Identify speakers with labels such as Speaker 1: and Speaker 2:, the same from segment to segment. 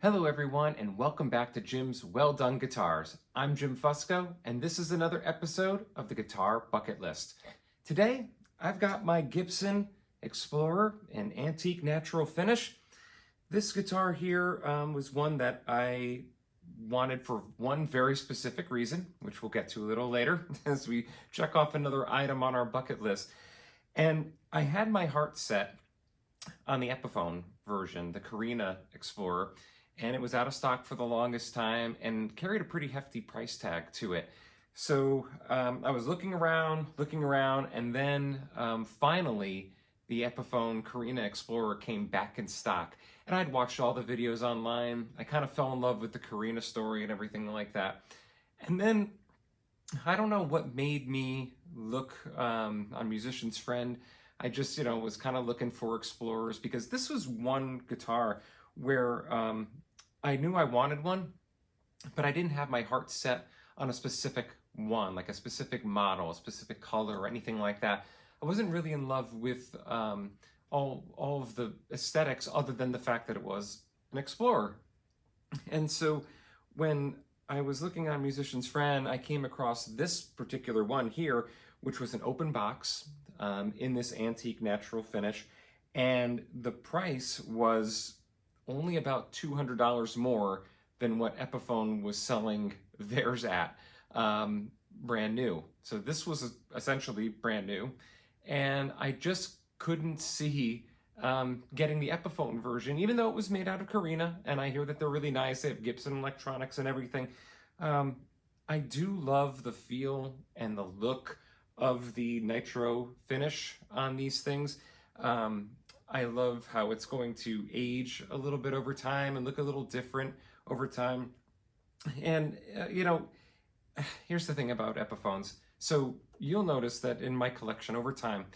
Speaker 1: Hello everyone and welcome back to Jim's Well Done Guitars. I'm Jim Fusco and this is another episode of the Guitar Bucket List. Today I've got my Gibson Explorer in antique natural finish. This guitar here was one that I wanted for one very specific reason, which we'll get to a little later as we check off another item on our bucket list. And I had my heart set on the Epiphone version, the Korina Explorer, and it was out of stock for the longest time and carried a pretty hefty price tag to it. So I was looking around, and then finally the Epiphone Korina Explorer came back in stock. And I'd watched all the videos online. I kind of fell in love with the Korina story and everything like that. And then I don't know what made me look on Musician's Friend. I just, was kind of looking for Explorers because this was one guitar where I knew I wanted one, but I didn't have my heart set on a specific one, like a specific model, a specific color, or anything like that. I wasn't really in love with all of the aesthetics other than the fact that it was an Explorer. And so when I was looking on Musician's Friend, I came across this particular one here, which was an open box in this antique natural finish. And the price was only about $200 more than what Epiphone was selling theirs at, brand new. So this was essentially brand new. And I just couldn't see getting the Epiphone version, even though it was made out of Korina, and I hear that they're really nice. They have Gibson electronics and everything. I do love the feel and the look of the nitro finish on these things. I love how it's going to age a little bit over time and look a little different over time. And, here's the thing about Epiphones. So you'll notice that in my collection over time,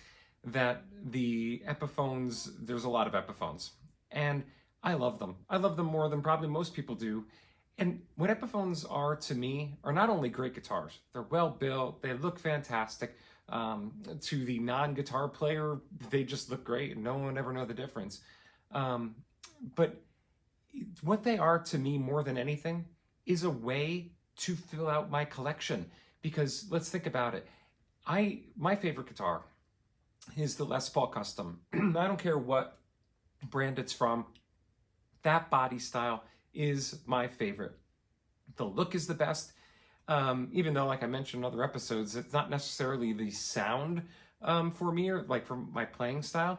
Speaker 1: that the Epiphones, there's a lot of Epiphones. And I love them. I love them more than probably most people do. And what Epiphones are to me are not only great guitars, they're well built, they look fantastic. To the non-guitar player, they just look great and no one would ever know the difference. But what they are to me more than anything is a way to fill out my collection. Because let's think about it. My favorite guitar is the Les Paul Custom. I don't care what brand it's from. That body style is my favorite. The look is the best. Even though, like I mentioned in other episodes, it's not necessarily the sound for me, or like for my playing style.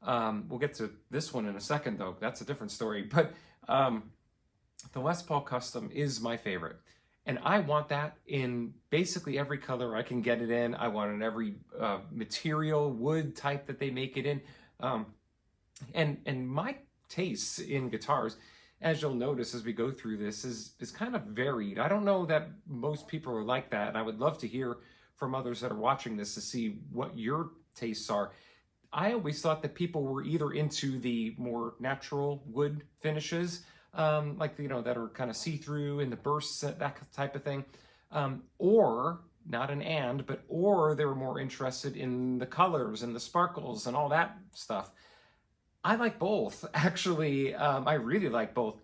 Speaker 1: We'll get to this one in a second, though. That's a different story. But the Les Paul Custom is my favorite. And I want that in basically every color I can get it in. I want it in every material, wood type that they make it in. And my tastes in guitars, as you'll notice as we go through this, is kind of varied. I don't know that most people are like that, and I would love to hear from others that are watching this to see what your tastes are. I always thought that people were either into the more natural wood finishes, like, that are kind of see-through in the bursts, that type of thing, or, not an and, but or they were more interested in the colors and the sparkles and all that stuff. I like both, actually. I really like both.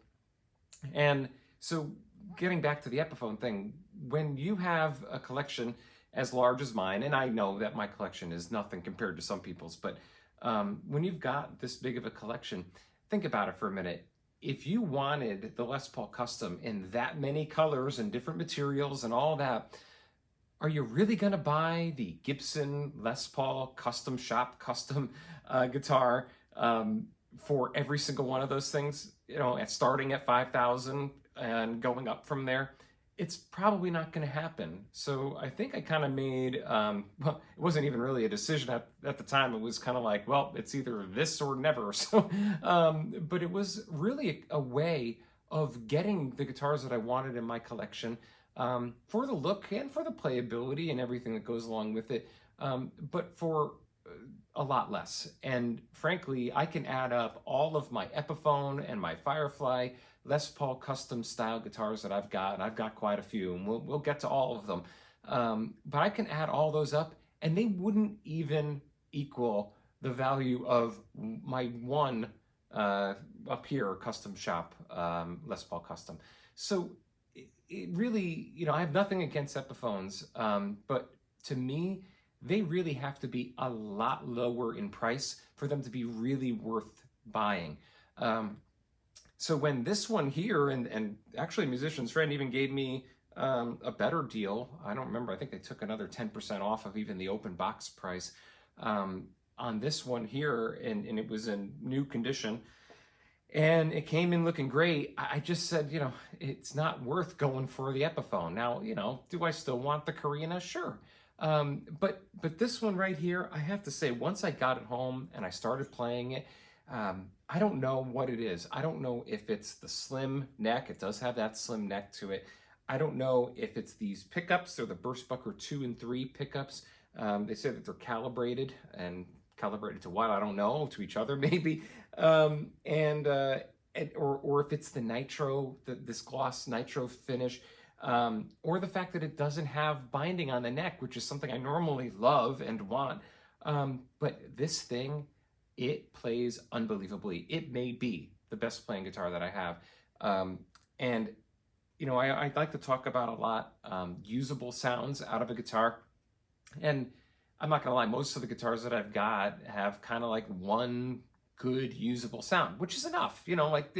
Speaker 1: And so getting back to the Epiphone thing, when you have a collection as large as mine, and I know that my collection is nothing compared to some people's, but when you've got this big of a collection, think about it for a minute. If you wanted the Les Paul Custom in that many colors and different materials and all that, are you really going to buy the Gibson Les Paul Custom Shop Custom guitar for every single one of those things, starting at $5,000 and going up from there? It's probably not going to happen. So I think I kind of made, well, it wasn't even really a decision at the time. It was kind of like, well, it's either this or never. So, but it was really a way of getting the guitars that I wanted in my collection, for the look and for the playability and everything that goes along with it, but for a lot less. And frankly, I can add up all of my Epiphone and my Firefly Les Paul custom style guitars that I've got, and I've got quite a few, and we'll get to all of them. But I can add all those up, and they wouldn't even equal the value of my one up here, Custom Shop, Les Paul Custom. So it really, I have nothing against Epiphones, but to me, they really have to be a lot lower in price for them to be really worth buying. So when this one here, and actually Musician's Friend even gave me a better deal. I don't remember, I think they took another 10% off of even the open box price on this one here, and it was in new condition. And it came in looking great. I just said, it's not worth going for the Epiphone. Now, do I still want the Korina? Sure. But this one right here, I have to say, once I got it home and I started playing it, I don't know what it is. I don't know if it's the slim neck. It does have that slim neck to it. I don't know if it's these pickups. They're the Burstbucker 2 and 3 pickups. They say that they're calibrated, and calibrated to what? I don't know, to each other maybe. Or if it's the nitro, this gloss nitro finish, or the fact that it doesn't have binding on the neck, which is something I normally love and want. But this thing, it plays unbelievably. It may be the best playing guitar that I have. I like to talk about a lot usable sounds out of a guitar. And I'm not gonna lie, most of the guitars that I've got have kind of like one good usable sound, which is enough. Like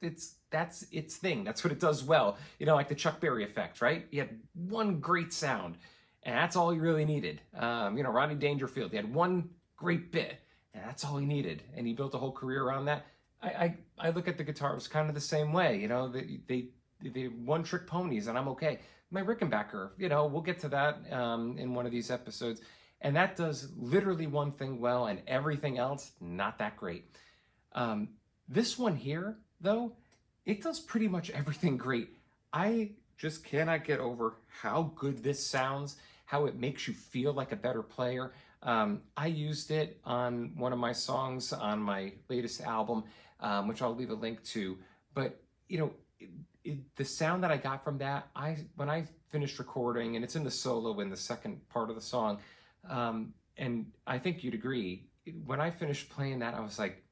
Speaker 1: that's its thing. That's what it does well. Like the Chuck Berry effect, right? You had one great sound, and that's all you really needed. Rodney Dangerfield, he had one great bit, and that's all he needed, and he built a whole career around that. I look at the guitars kind of the same way. They one-trick ponies, and I'm okay. My Rickenbacker, we'll get to that in one of these episodes. And that does literally one thing well, and everything else, not that great. This one here, though, it does pretty much everything great. I just cannot get over how good this sounds, how it makes you feel like a better player. I used it on one of my songs on my latest album, which I'll leave a link to. But, the sound that I got from that, when I finished recording, and it's in the solo in the second part of the song, and I think you'd agree, when I finished playing that, I was like,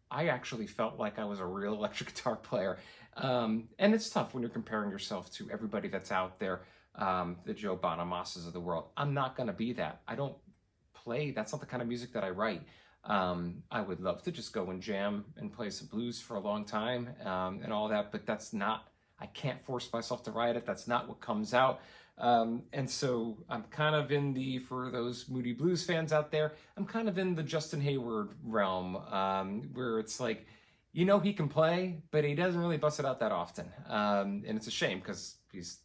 Speaker 1: I actually felt like I was a real electric guitar player. And it's tough when you're comparing yourself to everybody that's out there, the Joe Bonamasses of the world. I'm not going to be that. I don't play, that's not the kind of music that I write. I would love to just go and jam and play some blues for a long time and all that, but that's not, I can't force myself to write it. That's not what comes out. And so I'm kind of for those Moody Blues fans out there, I'm kind of in the Justin Hayward realm, where it's like, he can play, but he doesn't really bust it out that often. And it's a shame because he's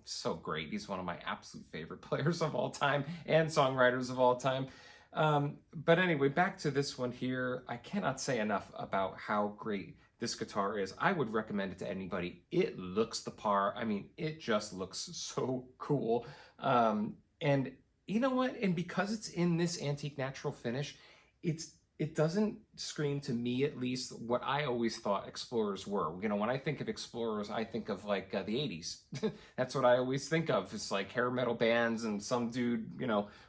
Speaker 1: so great. He's one of my absolute favorite players of all time and songwriters of all time. But anyway, back to this one here. I cannot say enough about how great this guitar is. I would recommend it to anybody. It looks the part. I mean, it just looks so cool. And you know what? And because it's in this antique natural finish, it doesn't scream, to me at least, what I always thought Explorers were. When I think of Explorers, I think of like the 80s. That's what I always think of. It's like hair metal bands and some dude,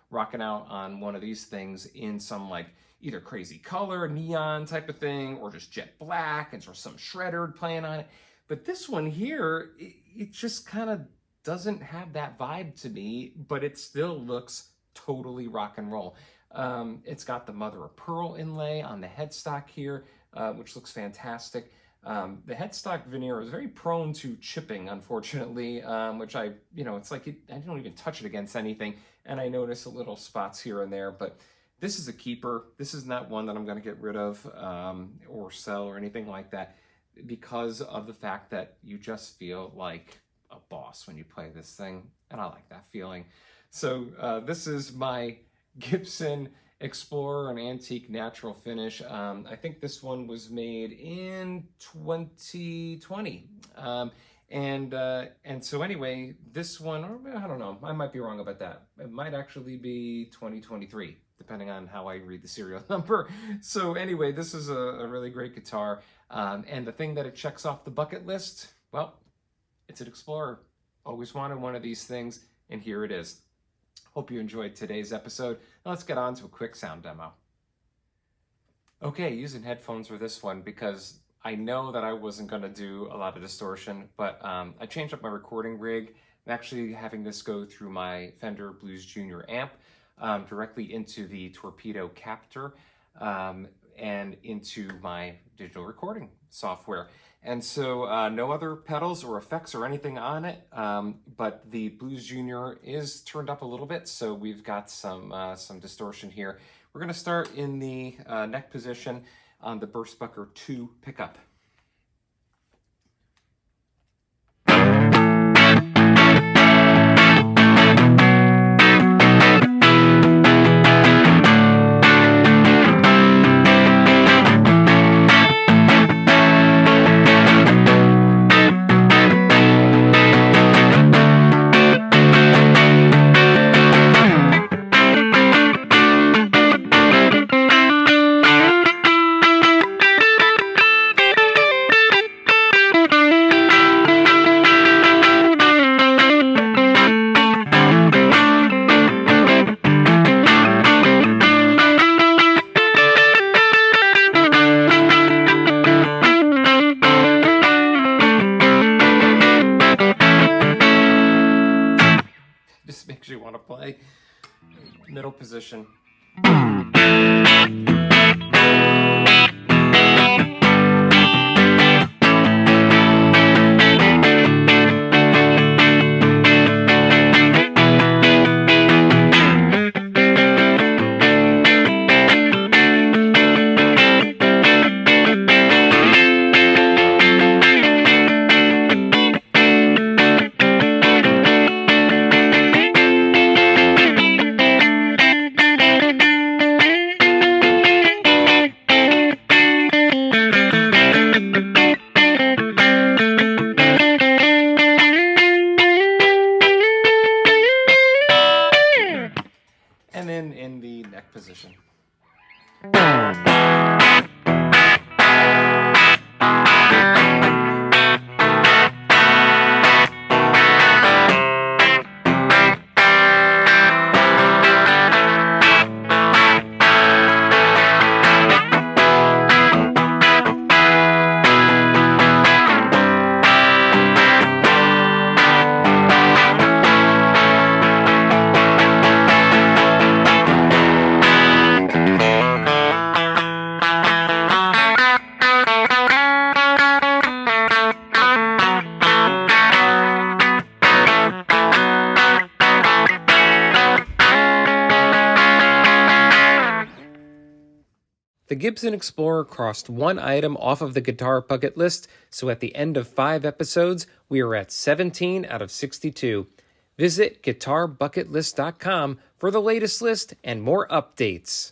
Speaker 1: rocking out on one of these things in some like either crazy color, neon type of thing, or just jet black, and some shredder playing on it. But this one here, it just kind of doesn't have that vibe to me, but it still looks totally rock and roll. It's got the mother of pearl inlay on the headstock here, which looks fantastic. The headstock veneer is very prone to chipping, unfortunately, which it's like I don't even touch it against anything, and I notice a little spots here and there, but this is a keeper. This is not one that I'm going to get rid of or sell or anything like that, because of the fact that you just feel like a boss when you play this thing, and I like that feeling. So this is my Gibson Explorer, an antique natural finish. I think this one was made in 2020. And so anyway, this one, or I don't know, I might be wrong about that. It might actually be 2023, depending on how I read the serial number. So anyway, this is a really great guitar. And the thing that it checks off the bucket list, well, it's an Explorer. Always wanted one of these things, and here it is. Hope you enjoyed today's episode. Now let's get on to a quick sound demo. Okay, using headphones for this one because I know that I wasn't going to do a lot of distortion, but I changed up my recording rig. I'm actually having this go through my Fender Blues Junior amp directly into the torpedo captor and into my digital recording software. And so no other pedals or effects or anything on it, but the Blues Junior is turned up a little bit, so we've got some distortion here. We're going to start in the neck position on the Burstbucker II pickup. Just makes you want to play middle position. And then in the neck position. The Gibson Explorer crossed one item off of the guitar bucket list, so at the end of 5 episodes, we are at 17 out of 62. Visit guitarbucketlist.com for the latest list and more updates.